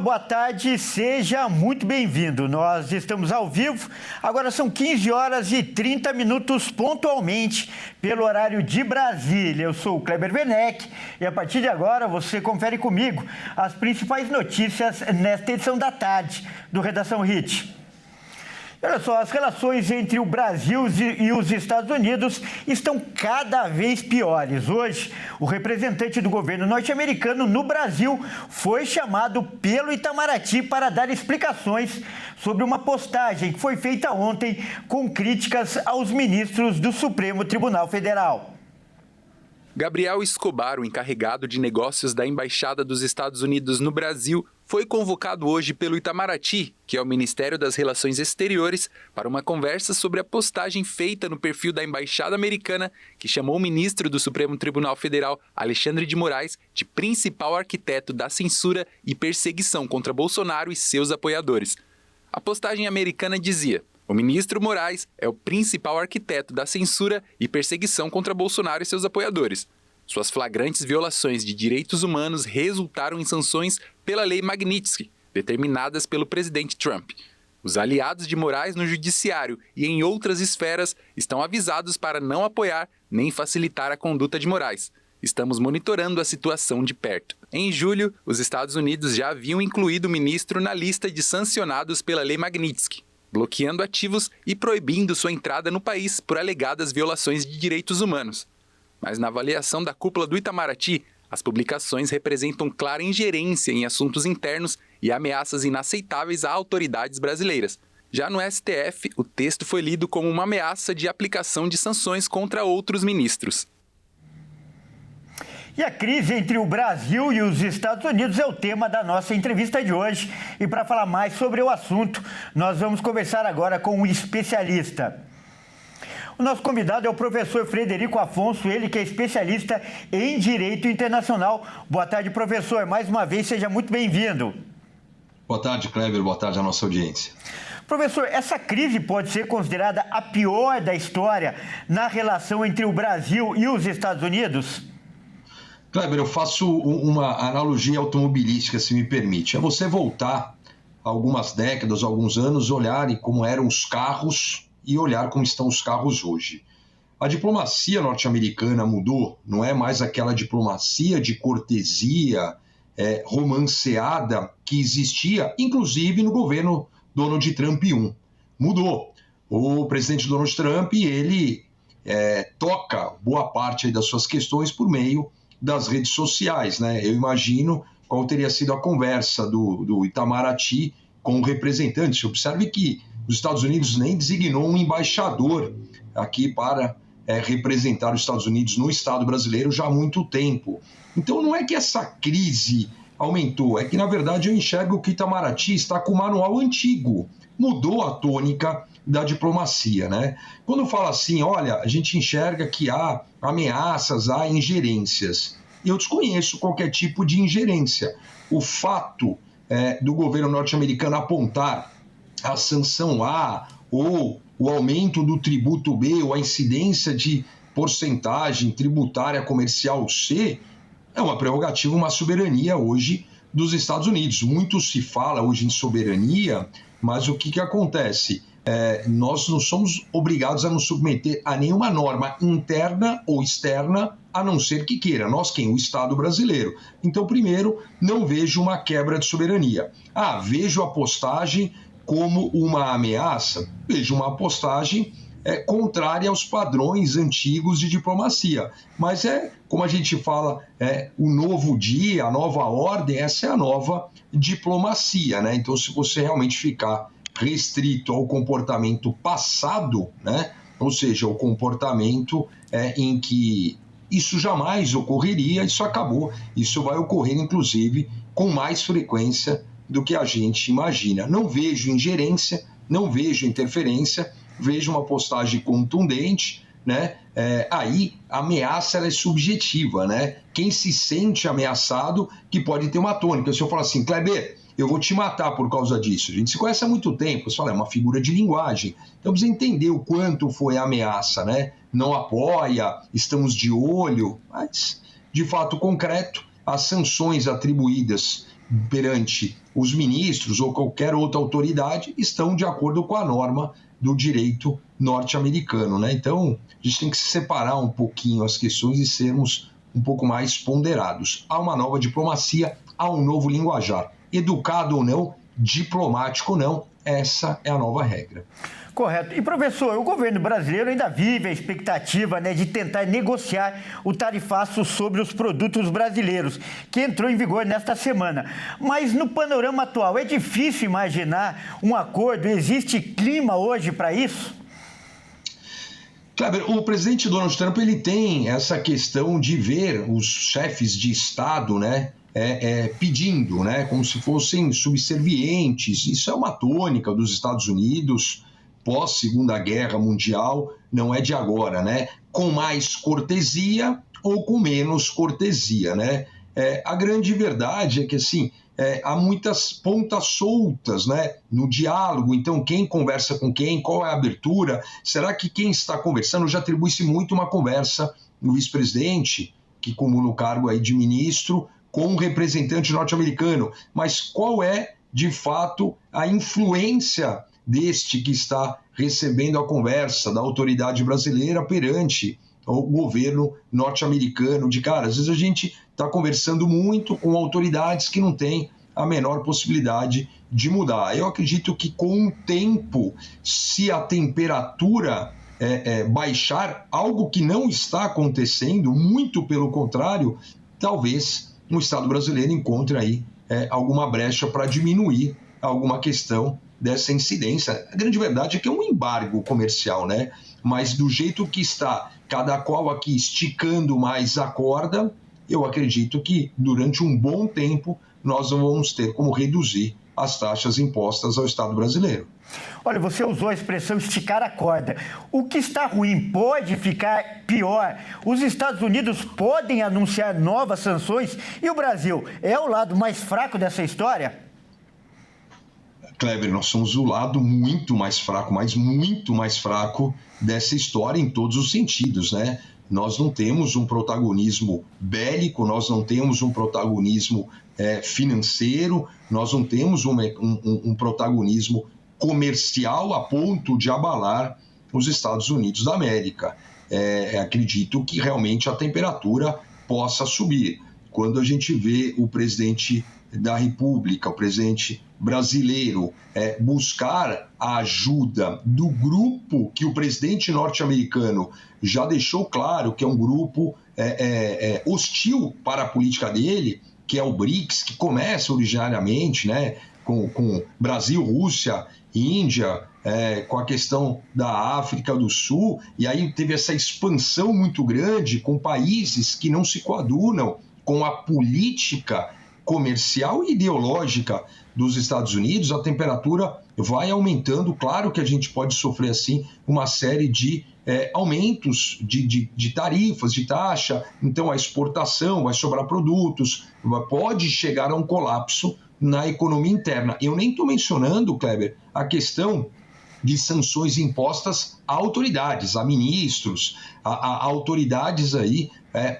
boa tarde, seja muito bem-vindo. Nós estamos ao vivo, agora são 15 horas e 30 minutos pontualmente, pelo horário de Brasília. Eu sou o Kleber Werneck e a partir de agora você confere comigo as principais notícias nesta edição da tarde do Redação HIT. Olha só, as relações entre o Brasil e os Estados Unidos estão cada vez piores. Hoje, o representante do governo norte-americano no Brasil foi chamado pelo Itamaraty para dar explicações sobre uma postagem que foi feita ontem com críticas aos ministros do Supremo Tribunal Federal. Gabriel Escobar, o encarregado de negócios da Embaixada dos Estados Unidos no Brasil, foi convocado hoje pelo Itamaraty, que é o Ministério das Relações Exteriores, para uma conversa sobre a postagem feita no perfil da Embaixada Americana, que chamou o ministro do Supremo Tribunal Federal, Alexandre de Moraes, de principal arquiteto da censura e perseguição contra Bolsonaro e seus apoiadores. A postagem americana dizia: o ministro Moraes é o principal arquiteto da censura e perseguição contra Bolsonaro e seus apoiadores. Suas flagrantes violações de direitos humanos resultaram em sanções pela Lei Magnitsky, determinadas pelo presidente Trump. Os aliados de Moraes no judiciário e em outras esferas estão avisados para não apoiar nem facilitar a conduta de Moraes. Estamos monitorando a situação de perto. Em julho, os Estados Unidos já haviam incluído o ministro na lista de sancionados pela Lei Magnitsky, bloqueando ativos e proibindo sua entrada no país por alegadas violações de direitos humanos. Mas na avaliação da cúpula do Itamaraty, as publicações representam clara ingerência em assuntos internos e ameaças inaceitáveis a autoridades brasileiras. Já no STF, o texto foi lido como uma ameaça de aplicação de sanções contra outros ministros. E a crise entre o Brasil e os Estados Unidos é o tema da nossa entrevista de hoje. E para falar mais sobre o assunto, nós vamos conversar agora com um especialista. O nosso convidado é o professor Frederico Afonso, ele que é especialista em Direito Internacional. Boa tarde, professor. Mais uma vez, seja muito bem-vindo. Boa tarde, Kleber. Boa tarde à nossa audiência. Professor, essa crise pode ser considerada a pior da história na relação entre o Brasil e os Estados Unidos? Kleber, eu faço uma analogia automobilística, se me permite. É você voltar algumas décadas, alguns anos, olhar como eram os carros e olhar como estão os carros hoje. A diplomacia norte-americana mudou, não é mais aquela diplomacia de cortesia romanceada que existia, inclusive no governo Donald Trump I. Mudou. O presidente Donald Trump, ele toca boa parte das suas questões por meio das redes sociais, né? Eu imagino qual teria sido a conversa do Itamaraty com o representante. Observe que os Estados Unidos nem designou um embaixador aqui para representar os Estados Unidos no Estado brasileiro já há muito tempo. Então não é que essa crise aumentou, é que na verdade eu enxergo que o Itamaraty está com o manual antigo, mudou a tônica da diplomacia, né? Quando fala assim, olha, a gente enxerga que há ameaças, há ingerências. Eu desconheço qualquer tipo de ingerência. O fato do governo norte-americano apontar a sanção A ou o aumento do tributo B ou a incidência de porcentagem tributária comercial C é uma prerrogativa, uma soberania hoje dos Estados Unidos. Muito se fala hoje em soberania, mas o que acontece? Nós não somos obrigados a nos submeter a nenhuma norma interna ou externa, a não ser que queira. Nós quem? O Estado brasileiro. Então, primeiro, não vejo uma quebra de soberania. Vejo a postagem como uma ameaça, vejo uma postagem contrária aos padrões antigos de diplomacia. Mas como a gente fala, o novo dia, a nova ordem, essa é a nova diplomacia, né? Então, se você realmente ficar restrito ao comportamento passado, né? Ou seja, o comportamento em que isso jamais ocorreria, isso acabou, isso vai ocorrer, inclusive, com mais frequência do que a gente imagina. Não vejo ingerência, não vejo interferência, vejo uma postagem contundente, né? Aí a ameaça ela é subjetiva, né? Quem se sente ameaçado que pode ter uma tônica. Se eu falar assim, Kleber, eu vou te matar por causa disso. A gente se conhece há muito tempo, você fala, é uma figura de linguagem. Então precisa entender o quanto foi a ameaça, né? Não apoia, estamos de olho, mas de fato concreto, as sanções atribuídas perante os ministros ou qualquer outra autoridade estão de acordo com a norma do direito norte-americano, né? Então, a gente tem que separar um pouquinho as questões e sermos um pouco mais ponderados. Há uma nova diplomacia, há um novo linguajar. Educado ou não, diplomático ou não, essa é a nova regra. Correto. E, professor, o governo brasileiro ainda vive a expectativa, né, de tentar negociar o tarifaço sobre os produtos brasileiros, que entrou em vigor nesta semana. Mas, no panorama atual, é difícil imaginar um acordo? Existe clima hoje para isso? Kleber, o presidente Donald Trump ele tem essa questão de ver os chefes de Estado, né, pedindo, né, como se fossem subservientes. Isso é uma tônica dos Estados Unidos pós-Segunda Guerra Mundial, não é de agora, né? Com mais cortesia ou com menos cortesia, né? A grande verdade é que, assim, há muitas pontas soltas, né, no diálogo. Então, quem conversa com quem? Qual é a abertura? Será que quem está conversando já atribui-se muito uma conversa no vice-presidente, que acumula o cargo aí de ministro, com um representante norte-americano? Mas qual é, de fato, a influência deste que está recebendo a conversa da autoridade brasileira perante o governo norte-americano? De cara, às vezes a gente está conversando muito com autoridades que não têm a menor possibilidade de mudar. Eu acredito que com o tempo, se a temperatura baixar, algo que não está acontecendo, muito pelo contrário, talvez o Estado brasileiro encontre aí alguma brecha para diminuir alguma questão dessa incidência. A grande verdade é que é um embargo comercial, né? Mas do jeito que está, cada qual aqui esticando mais a corda, eu acredito que durante um bom tempo nós não vamos ter como reduzir as taxas impostas ao Estado brasileiro. Olha, você usou a expressão esticar a corda. O que está ruim pode ficar pior. Os Estados Unidos podem anunciar novas sanções e o Brasil é o lado mais fraco dessa história? Kleber, nós somos o lado muito mais fraco, mas muito mais fraco dessa história em todos os sentidos, né? Nós não temos um protagonismo bélico, nós não temos um protagonismo financeiro, nós não temos um protagonismo comercial a ponto de abalar os Estados Unidos da América. Acredito que realmente a temperatura possa subir. Quando a gente vê o presidente da República, o presidente brasileiro, buscar a ajuda do grupo que o presidente norte-americano já deixou claro que é um grupo hostil para a política dele, que é o BRICS, que começa originariamente, né, com Brasil, Rússia, Índia, com a questão da África do Sul, e aí teve essa expansão muito grande com países que não se coadunam com a política comercial e ideológica dos Estados Unidos. A temperatura vai aumentando. Claro que a gente pode sofrer, assim, uma série de aumentos de tarifas, de taxa, então a exportação vai sobrar produtos, pode chegar a um colapso na economia interna. Eu nem estou mencionando, Kleber, a questão de sanções impostas a autoridades, a ministros, a autoridades aí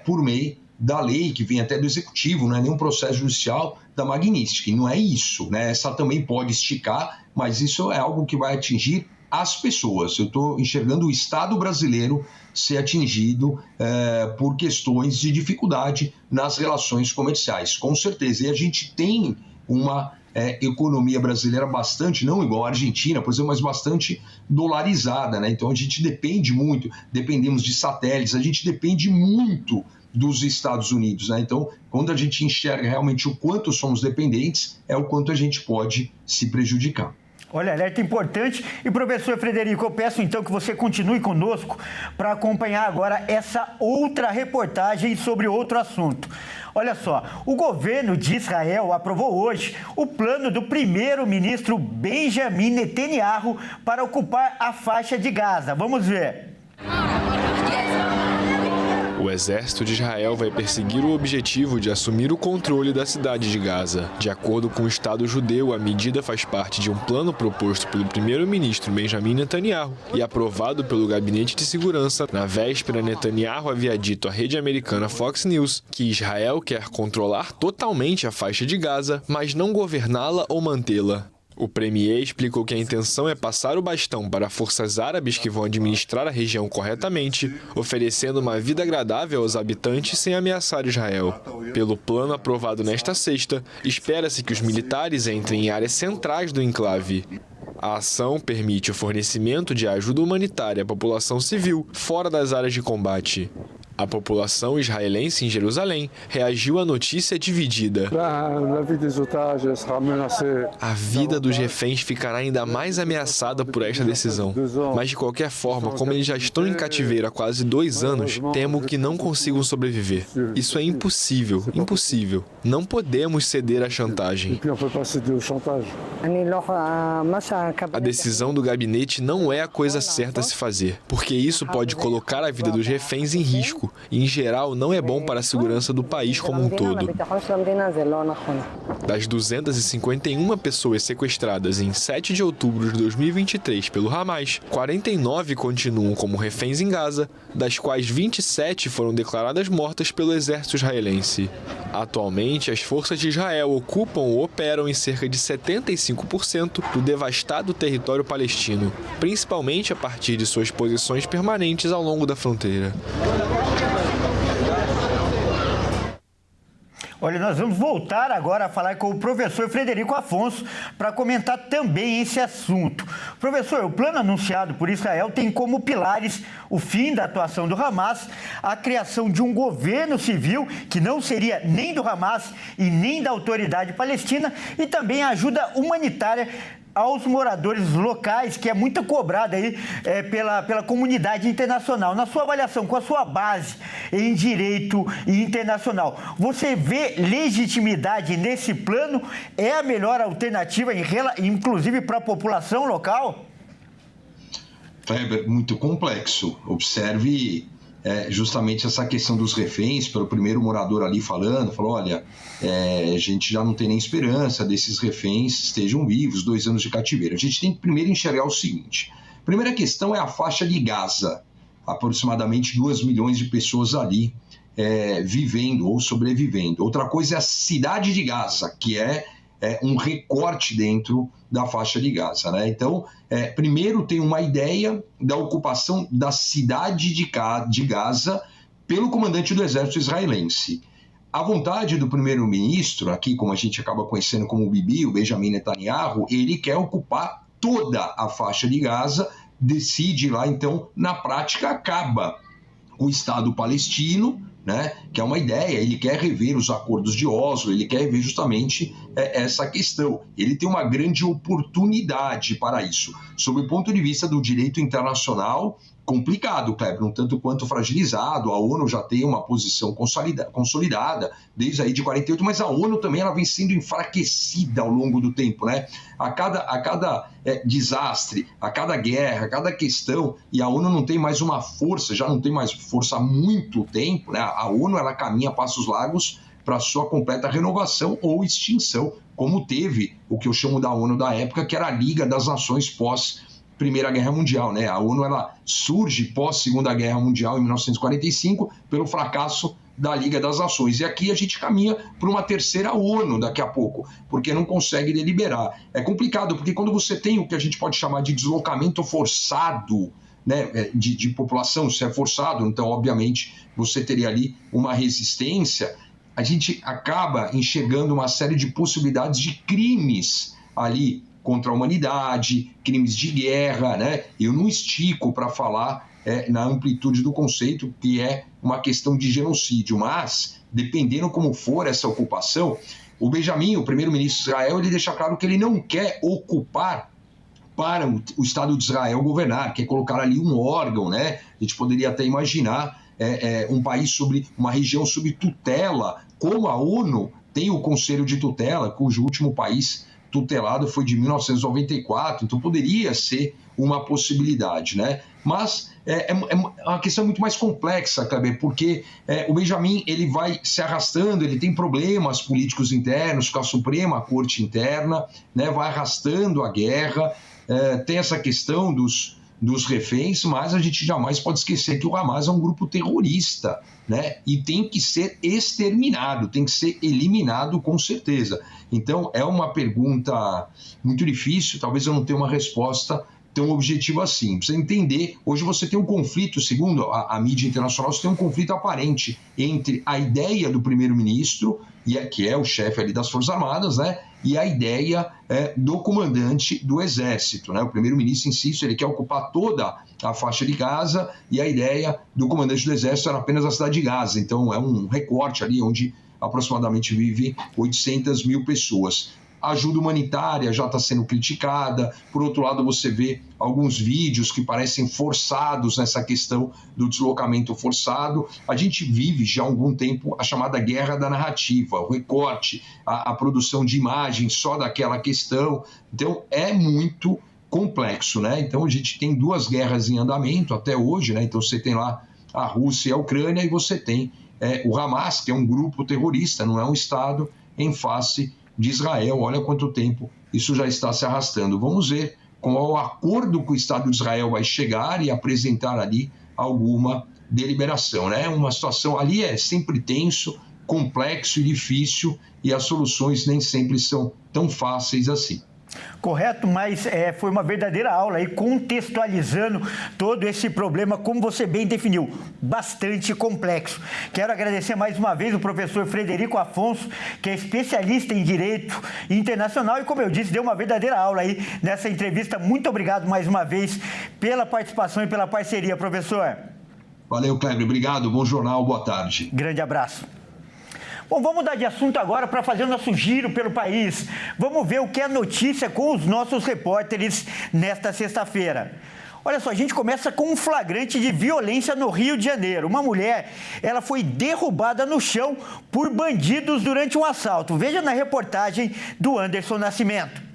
por meio da lei que vem até do executivo, não é nenhum processo judicial da Magnitsky, não é isso, né? Essa também pode esticar, mas isso é algo que vai atingir as pessoas. Eu estou enxergando o Estado brasileiro ser atingido por questões de dificuldade nas relações comerciais, com certeza. E a gente tem uma economia brasileira bastante, não igual a Argentina, por exemplo, mas bastante dolarizada, né? Então a gente depende muito, dependemos de satélites, a gente depende muito dos Estados Unidos, né? Então, quando a gente enxerga realmente o quanto somos dependentes, é o quanto a gente pode se prejudicar. Olha, alerta importante. E, professor Frederico, eu peço então que você continue conosco para acompanhar agora essa outra reportagem sobre outro assunto. Olha só, o governo de Israel aprovou hoje o plano do primeiro-ministro Benjamin Netanyahu para ocupar a faixa de Gaza. Vamos ver. O O exército de Israel vai perseguir o objetivo de assumir o controle da cidade de Gaza. De acordo com o Estado judeu, a medida faz parte de um plano proposto pelo primeiro-ministro Benjamin Netanyahu e aprovado pelo Gabinete de Segurança. Na véspera, Netanyahu havia dito à rede americana Fox News que Israel quer controlar totalmente a faixa de Gaza, mas não governá-la ou mantê-la. O premier explicou que a intenção é passar o bastão para forças árabes que vão administrar a região corretamente, oferecendo uma vida agradável aos habitantes sem ameaçar Israel. Pelo plano aprovado nesta sexta, espera-se que os militares entrem em áreas centrais do enclave. A ação permite o fornecimento de ajuda humanitária à população civil fora das áreas de combate. A população israelense em Jerusalém reagiu à notícia dividida. A vida dos reféns ficará ainda mais ameaçada por esta decisão. Mas, de qualquer forma, como eles já estão em cativeiro há quase 2 anos, temo que não consigam sobreviver. Isso é impossível, impossível. Não podemos ceder à chantagem. A decisão do gabinete não é a coisa certa a se fazer, porque isso pode colocar a vida dos reféns em risco. E, em geral, não é bom para a segurança do país como um todo. Das 251 pessoas sequestradas em 7 de outubro de 2023 pelo Hamas, 49 continuam como reféns em Gaza, das quais 27 foram declaradas mortas pelo exército israelense. Atualmente, as forças de Israel ocupam ou operam em cerca de 75% do devastado território palestino, principalmente a partir de suas posições permanentes ao longo da fronteira. Olha, nós vamos voltar agora a falar com o professor Frederico Afonso para comentar também esse assunto. Professor, o plano anunciado por Israel tem como pilares o fim da atuação do Hamas, a criação de um governo civil que não seria nem do Hamas e nem da autoridade palestina e também a ajuda humanitária aos moradores locais, que é muito cobrada aí pela comunidade internacional. Na sua avaliação, com a sua base em direito internacional, você vê legitimidade nesse plano? É a melhor alternativa, inclusive para a população local? Kleber, muito complexo. Observe justamente essa questão dos reféns, pelo primeiro morador ali falou, olha, a gente já não tem nem esperança desses reféns estejam vivos, 2 anos de cativeiro. A gente tem que primeiro enxergar o seguinte: a primeira questão é a faixa de Gaza, aproximadamente 2 milhões de pessoas ali vivendo ou sobrevivendo. Outra coisa é a cidade de Gaza, que é um recorte dentro da faixa de Gaza, né? Então, primeiro tem uma ideia da ocupação da cidade de Gaza pelo comandante do exército israelense. A vontade do primeiro-ministro, aqui como a gente acaba conhecendo como o Bibi, o Benjamin Netanyahu, ele quer ocupar toda a faixa de Gaza, decide lá, então, na prática, acaba o Estado palestino, né, que é uma ideia, ele quer rever os acordos de Oslo, ele quer rever justamente essa questão. Ele tem uma grande oportunidade para isso. Sob o ponto de vista do direito internacional, complicado, Kleber, um tanto quanto fragilizado. A ONU já tem uma posição consolidada desde aí de 48, mas a ONU também ela vem sendo enfraquecida ao longo do tempo, né? A cada desastre, a cada guerra, a cada questão, e a ONU não tem mais uma força, já não tem mais força há muito tempo, né? A ONU ela caminha a passos largos para sua completa renovação ou extinção, como teve o que eu chamo da ONU da época, que era a Liga das Nações pós Primeira Guerra Mundial, né? A ONU ela surge pós Segunda Guerra Mundial em 1945 pelo fracasso da Liga das Nações. E aqui a gente caminha para uma terceira ONU daqui a pouco, porque não consegue deliberar. É complicado, porque quando você tem o que a gente pode chamar de deslocamento forçado, né, de população, se é forçado, então obviamente você teria ali uma resistência, a gente acaba enxergando uma série de possibilidades de crimes ali contra a humanidade, crimes de guerra, né? Eu não estico para falar na amplitude do conceito, que é uma questão de genocídio, mas, dependendo como for essa ocupação, o Benjamin, o primeiro-ministro de Israel, ele deixa claro que ele não quer ocupar para o Estado de Israel governar, quer colocar ali um órgão, né? A gente poderia até imaginar um país uma região sob tutela, como a ONU tem o Conselho de Tutela, cujo último país tutelado foi de 1994, então poderia ser uma possibilidade, né? Mas é uma questão muito mais complexa, Kleber, porque o Benjamin ele vai se arrastando, ele tem problemas políticos internos com a Suprema Corte Interna, né? Vai arrastando a guerra, tem essa questão dos reféns, mas a gente jamais pode esquecer que o Hamas é um grupo terrorista, né? E tem que ser exterminado, tem que ser eliminado com certeza. Então é uma pergunta muito difícil, talvez eu não tenha uma resposta tão objetiva assim. Precisa entender, hoje você tem um conflito, segundo a mídia internacional, você tem um conflito aparente entre a ideia do primeiro-ministro, que é o chefe ali das Forças Armadas, né? E a ideia do comandante do Exército, né? O primeiro-ministro insiste, ele quer ocupar toda a faixa de Gaza e a ideia do comandante do Exército era apenas a cidade de Gaza. Então é um recorte ali onde aproximadamente vive 800 mil pessoas. A ajuda humanitária já está sendo criticada. Por outro lado, você vê alguns vídeos que parecem forçados nessa questão do deslocamento forçado. A gente vive já há algum tempo a chamada guerra da narrativa, o recorte, a produção de imagens só daquela questão. Então, é muito complexo, né? Então, a gente tem duas guerras em andamento até hoje, né? Então, você tem lá a Rússia e a Ucrânia e você tem o Hamas, que é um grupo terrorista, não é um Estado, em face de Israel. Olha quanto tempo isso já está se arrastando. Vamos ver qual acordo que o Estado de Israel vai chegar e apresentar ali alguma deliberação, né? Uma situação ali é sempre tenso, complexo e difícil e as soluções nem sempre são tão fáceis assim. Correto, mas foi uma verdadeira aula aí, contextualizando todo esse problema, como você bem definiu, bastante complexo. Quero agradecer mais uma vez o professor Frederico Afonso, que é especialista em Direito Internacional e, como eu disse, deu uma verdadeira aula aí nessa entrevista. Muito obrigado mais uma vez pela participação e pela parceria, professor. Valeu, Kleber. Obrigado. Bom jornal. Boa tarde. Grande abraço. Bom, vamos mudar de assunto agora para fazer o nosso giro pelo país. Vamos ver o que é notícia com os nossos repórteres nesta sexta-feira. Olha só, a gente começa com um flagrante de violência no Rio de Janeiro. Uma mulher, ela foi derrubada no chão por bandidos durante um assalto. Veja na reportagem do Anderson Nascimento.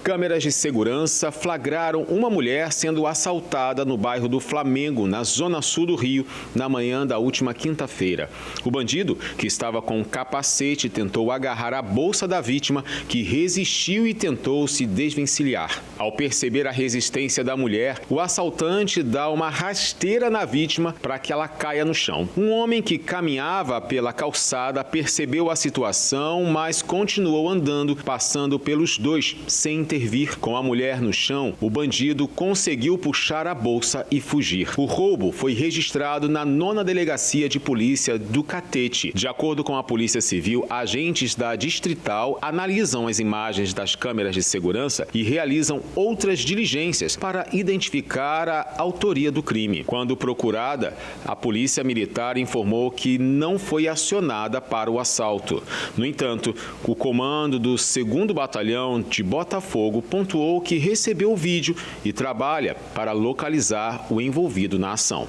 Câmeras de segurança flagraram uma mulher sendo assaltada no bairro do Flamengo, na zona sul do Rio, na manhã da última quinta-feira. O bandido, que estava com um capacete, tentou agarrar a bolsa da vítima, que resistiu e tentou se desvencilhar. Ao perceber a resistência da mulher, o assaltante dá uma rasteira na vítima para que ela caia no chão. Um homem que caminhava pela calçada percebeu a situação, mas continuou andando, passando pelos dois, sem intervir. Com a mulher no chão, o bandido conseguiu puxar a bolsa e fugir. O roubo foi registrado na 9ª Delegacia de Polícia do Catete. De acordo com a Polícia Civil, agentes da Distrital analisam as imagens das câmeras de segurança e realizam outras diligências para identificar a autoria do crime. Quando procurada, a Polícia Militar informou que não foi acionada para o assalto. No entanto, o comando do 2º Batalhão de Botafogo pontuou que recebeu o vídeo e trabalha para localizar o envolvido na ação.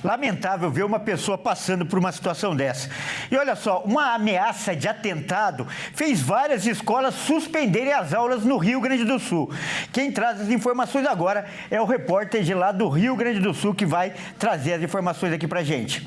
Lamentável ver uma pessoa passando por uma situação dessa. E olha só, uma ameaça de atentado fez várias escolas suspenderem as aulas no Rio Grande do Sul. Quem traz as informações agora é o repórter de lá do Rio Grande do Sul que vai trazer as informações aqui pra gente.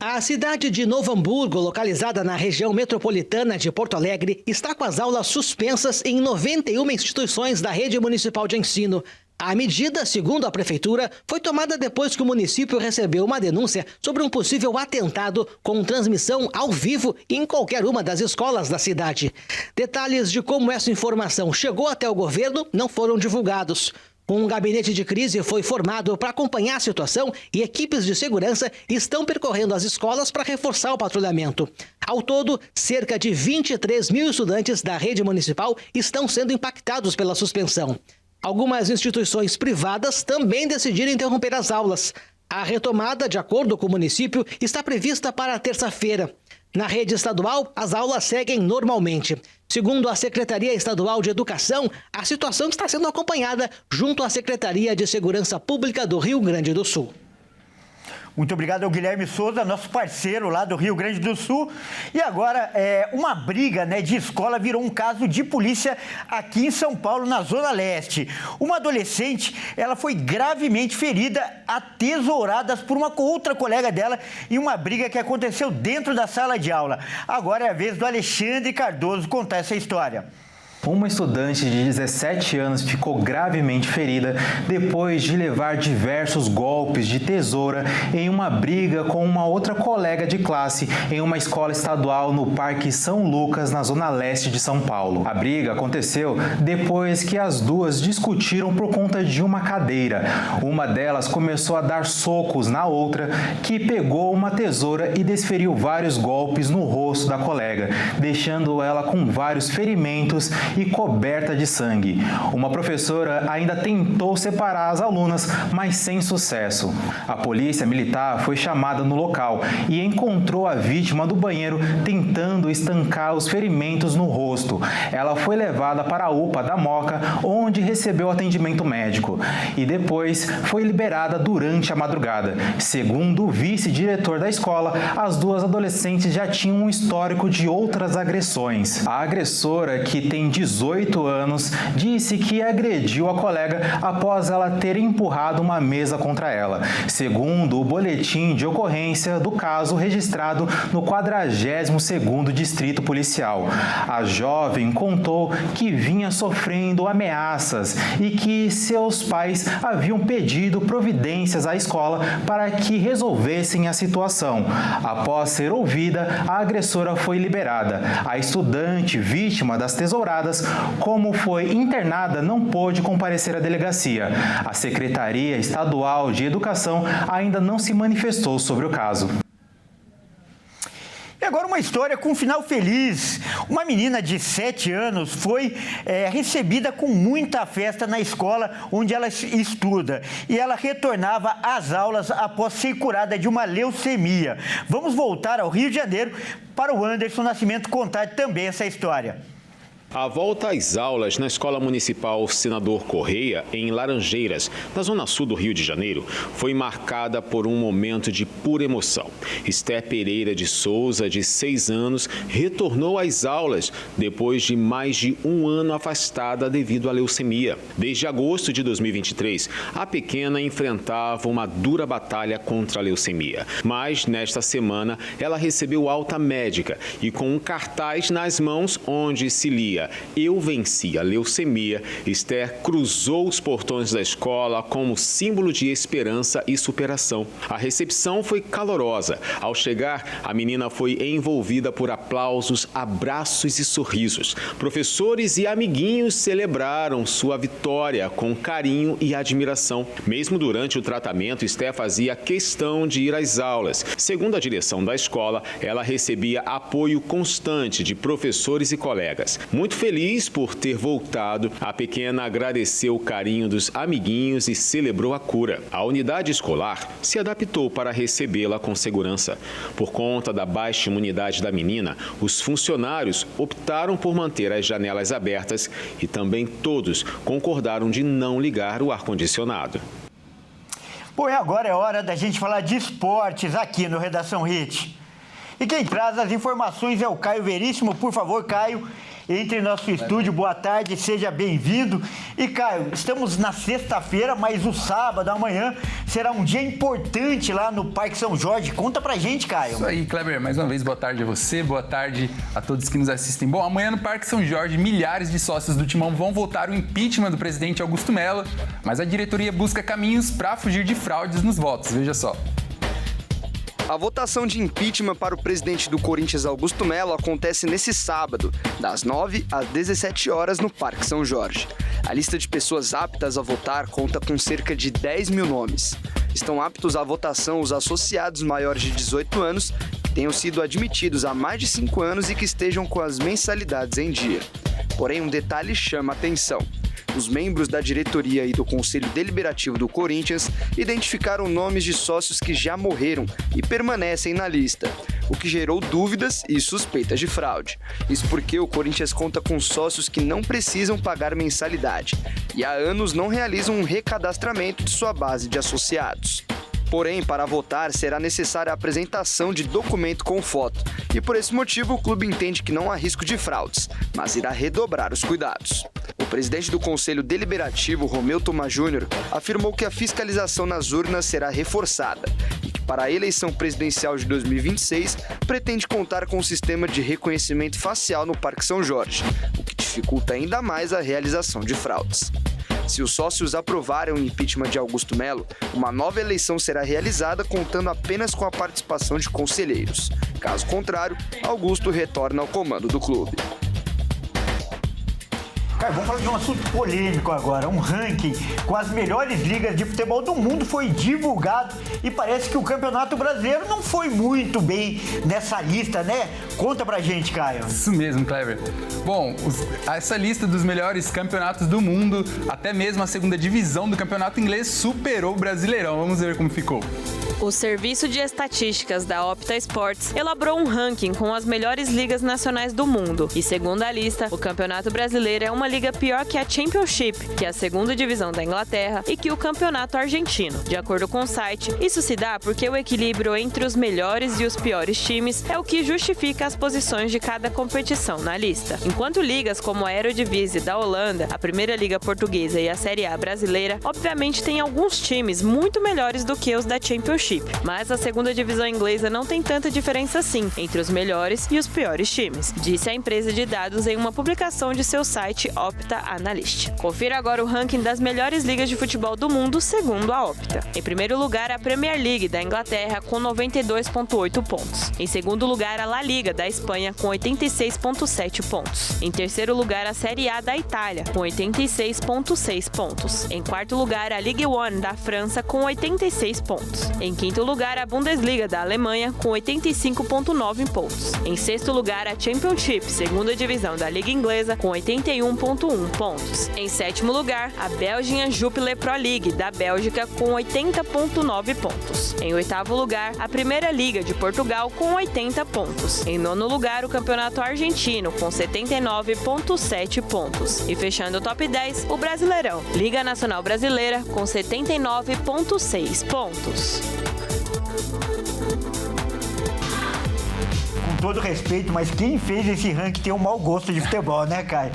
A cidade de Novo Hamburgo, localizada na região metropolitana de Porto Alegre, está com as aulas suspensas em 91 instituições da rede municipal de ensino. A medida, segundo a prefeitura, foi tomada depois que o município recebeu uma denúncia sobre um possível atentado com transmissão ao vivo em qualquer uma das escolas da cidade. Detalhes de como essa informação chegou até o governo não foram divulgados. Um gabinete de crise foi formado para acompanhar a situação e equipes de segurança estão percorrendo as escolas para reforçar o patrulhamento. Ao todo, cerca de 23 mil estudantes da rede municipal estão sendo impactados pela suspensão. Algumas instituições privadas também decidiram interromper as aulas. A retomada, de acordo com o município, está prevista para terça-feira. Na rede estadual, as aulas seguem normalmente. Segundo a Secretaria Estadual de Educação, a situação está sendo acompanhada junto à Secretaria de Segurança Pública do Rio Grande do Sul. Muito obrigado ao Guilherme Souza, nosso parceiro lá do Rio Grande do Sul. E agora, uma briga, né, de escola virou um caso de polícia aqui em São Paulo, na Zona Leste. Uma adolescente, ela foi gravemente ferida a tesouradas por uma outra colega dela em uma briga que aconteceu dentro da sala de aula. Agora é a vez do Alexandre Cardoso contar essa história. Uma estudante de 17 anos ficou gravemente ferida depois de levar diversos golpes de tesoura em uma briga com uma outra colega de classe em uma escola estadual no Parque São Lucas, na Zona Leste de São Paulo. A briga aconteceu depois que as duas discutiram por conta de uma cadeira. Uma delas começou a dar socos na outra, que pegou uma tesoura e desferiu vários golpes no rosto da colega, deixando ela com vários ferimentos e coberta de sangue. Uma professora ainda tentou separar as alunas, mas sem sucesso. A polícia militar foi chamada no local e encontrou a vítima do banheiro tentando estancar os ferimentos no rosto. Ela foi levada para a UPA da Moca, onde recebeu atendimento médico e depois foi liberada durante a madrugada. Segundo o vice-diretor da escola, as duas adolescentes já tinham um histórico de outras agressões. A agressora, que tem 18 anos, disse que agrediu a colega após ela ter empurrado uma mesa contra ela, segundo o boletim de ocorrência do caso registrado no 42º Distrito Policial. A jovem contou que vinha sofrendo ameaças e que seus pais haviam pedido providências à escola para que resolvessem a situação. Após ser ouvida, a agressora foi liberada. A estudante vítima das tesouradas, como foi internada, não pôde comparecer à delegacia. A Secretaria Estadual de Educação ainda não se manifestou sobre o caso. E agora uma história com um final feliz. Uma menina de 7 anos foi recebida com muita festa na escola onde ela estuda. E ela retornava às aulas após ser curada de uma leucemia. Vamos voltar ao Rio de Janeiro para o Anderson Nascimento contar também essa história. A volta às aulas na Escola Municipal Senador Correia, em Laranjeiras, na zona sul do Rio de Janeiro, foi marcada por um momento de pura emoção. Esther Pereira de Souza, de 6 anos, retornou às aulas depois de mais de um ano afastada devido à leucemia. Desde agosto de 2023, a pequena enfrentava uma dura batalha contra a leucemia. Mas, nesta semana, ela recebeu alta médica e com um cartaz nas mãos onde se lia "Eu venci a leucemia", Esther cruzou os portões da escola como símbolo de esperança e superação. A recepção foi calorosa. Ao chegar, a menina foi envolvida por aplausos, abraços e sorrisos. Professores e amiguinhos celebraram sua vitória com carinho e admiração. Mesmo durante o tratamento, Esther fazia questão de ir às aulas. Segundo a direção da escola, ela recebia apoio constante de professores e colegas. Muito feliz por ter voltado, a pequena agradeceu o carinho dos amiguinhos e celebrou a cura. A unidade escolar se adaptou para recebê-la com segurança. Por conta da baixa imunidade da menina, os funcionários optaram por manter as janelas abertas e também todos concordaram de não ligar o ar-condicionado. Bom, agora é hora da gente falar de esportes aqui no Redação Hit. E quem traz as informações é o Caio Veríssimo. Por favor, Caio, entre em nosso estúdio. Boa tarde, seja bem-vindo. E, Caio, estamos na sexta-feira, mas o sábado, amanhã, será um dia importante lá no Parque São Jorge. Conta pra gente, Caio. Isso aí, Kleber. Mais uma vez, boa tarde a você, boa tarde a todos que nos assistem. Bom, amanhã no Parque São Jorge, milhares de sócios do Timão vão votar o impeachment do presidente Augusto Melo, mas a diretoria busca caminhos para fugir de fraudes nos votos. Veja só. A votação de impeachment para o presidente do Corinthians, Augusto Melo, acontece nesse sábado, das 9 às 17 horas no Parque São Jorge. A lista de pessoas aptas a votar conta com cerca de 10 mil nomes. Estão aptos à votação os associados maiores de 18 anos que tenham sido admitidos há mais de 5 anos e que estejam com as mensalidades em dia. Porém, um detalhe chama a atenção. Os membros da diretoria e do Conselho Deliberativo do Corinthians identificaram nomes de sócios que já morreram e permanecem na lista, o que gerou dúvidas e suspeitas de fraude. Isso porque o Corinthians conta com sócios que não precisam pagar mensalidade e há anos não realizam um recadastramento de sua base de associados. Porém, para votar, será necessária a apresentação de documento com foto. E por esse motivo, o clube entende que não há risco de fraudes, mas irá redobrar os cuidados. O presidente do Conselho Deliberativo, Romeu Thomaz Júnior, afirmou que a fiscalização nas urnas será reforçada e que, para a eleição presidencial de 2026, pretende contar com um sistema de reconhecimento facial no Parque São Jorge, o que dificulta ainda mais a realização de fraudes. Se os sócios aprovarem o impeachment de Augusto Melo, uma nova eleição será realizada contando apenas com a participação de conselheiros. Caso contrário, Augusto retorna ao comando do clube. Cara, vamos falar de um assunto polêmico agora. Um ranking com as melhores ligas de futebol do mundo foi divulgado e parece que o Campeonato Brasileiro não foi muito bem nessa lista, né? Conta pra gente, Caio. Isso mesmo, Kleber. Bom, essa lista dos melhores campeonatos do mundo, até mesmo a segunda divisão do campeonato inglês, superou o Brasileirão. Vamos ver como ficou. O Serviço de Estatísticas da Opta Sports elaborou um ranking com as melhores ligas nacionais do mundo. E segundo a lista, o Campeonato Brasileiro é uma liga pior que a Championship, que é a segunda divisão da Inglaterra, e que o Campeonato Argentino. De acordo com o site, isso se dá porque o equilíbrio entre os melhores e os piores times é o que justifica as posições de cada competição na lista. Enquanto ligas como a Eredivisie da Holanda, a Primeira Liga Portuguesa e a Série A brasileira, obviamente tem alguns times muito melhores do que os da Championship. Mas a segunda divisão inglesa não tem tanta diferença assim entre os melhores e os piores times, disse a empresa de dados em uma publicação de seu site Opta Analyst. Confira agora o ranking das melhores ligas de futebol do mundo segundo a Opta. Em primeiro lugar, a Premier League da Inglaterra com 92,8 pontos. Em segundo lugar, a La Liga da Espanha com 86,7 pontos. Em terceiro lugar, a Série A da Itália com 86,6 pontos. Em quarto lugar, a Ligue 1 da França com 86 pontos. Em quinto lugar, a Bundesliga da Alemanha com 85,9 pontos. Em sexto lugar, a Championship, segunda divisão da Liga Inglesa, com 81,1 pontos. Em sétimo lugar, a Belgian Jupiler Pro League da Bélgica com 80,9 pontos. Em oitavo lugar, a Primeira Liga de Portugal com 80 pontos. Em nono lugar, o Campeonato Argentino com 79,7 pontos. E fechando o top 10, o Brasileirão, Liga Nacional Brasileira com 79,6 pontos. Com todo respeito, mas quem fez esse ranking tem um mau gosto de futebol, né, Caio?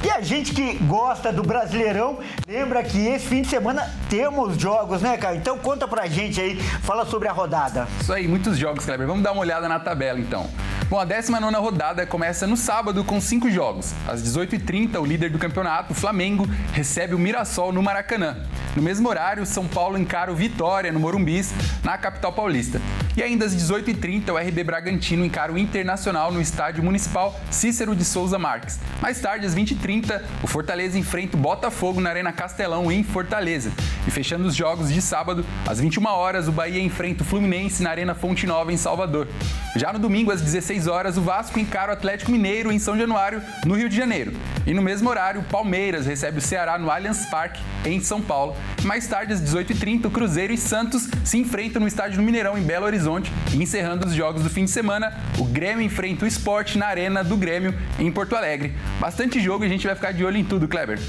E a gente que gosta do Brasileirão, lembra que esse fim de semana temos jogos, né, Caio? Então conta pra gente aí, fala sobre a rodada. Isso aí, muitos jogos, Kleber. Vamos dar uma olhada na tabela, então. Bom, a 19ª rodada começa no sábado com 5 jogos. Às 18h30, o líder do campeonato, o Flamengo, recebe o Mirassol no Maracanã. No mesmo horário, São Paulo encara o Vitória no Morumbis, na capital paulista. E ainda às 18h30, o RB Bragantino encara o Internacional no estádio municipal Cícero de Souza Marques. Mais tarde, às 20h30, o Fortaleza enfrenta o Botafogo na Arena Castelão, em Fortaleza. E fechando os jogos de sábado, às 21 horas, o Bahia enfrenta o Fluminense na Arena Fonte Nova, em Salvador. Já no domingo, às 16 horas, o Vasco encara o Atlético Mineiro em São Januário, no Rio de Janeiro. E no mesmo horário, o Palmeiras recebe o Ceará no Allianz Parque, em São Paulo. Mais tarde, às 18h30, o Cruzeiro e Santos se enfrentam no estádio do Mineirão, em Belo Horizonte. E encerrando os jogos do fim de semana, o Grêmio enfrenta o Sport na Arena do Grêmio, em Porto Alegre. Bastante jogo e a gente vai ficar de olho em tudo, Kleber.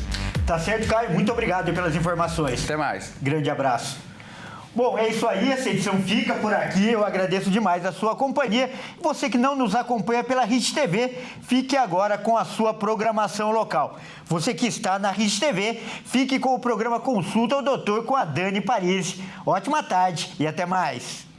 Tá certo, Caio. Muito obrigado pelas informações. Até mais. Grande abraço. Bom, é isso aí, essa edição fica por aqui. Eu agradeço demais a sua companhia. Você que não nos acompanha pela Rede TV, fique agora com a sua programação local. Você que está na Rede TV, fique com o programa Consulta ao Doutor com a Dani Paris. Ótima tarde e até mais.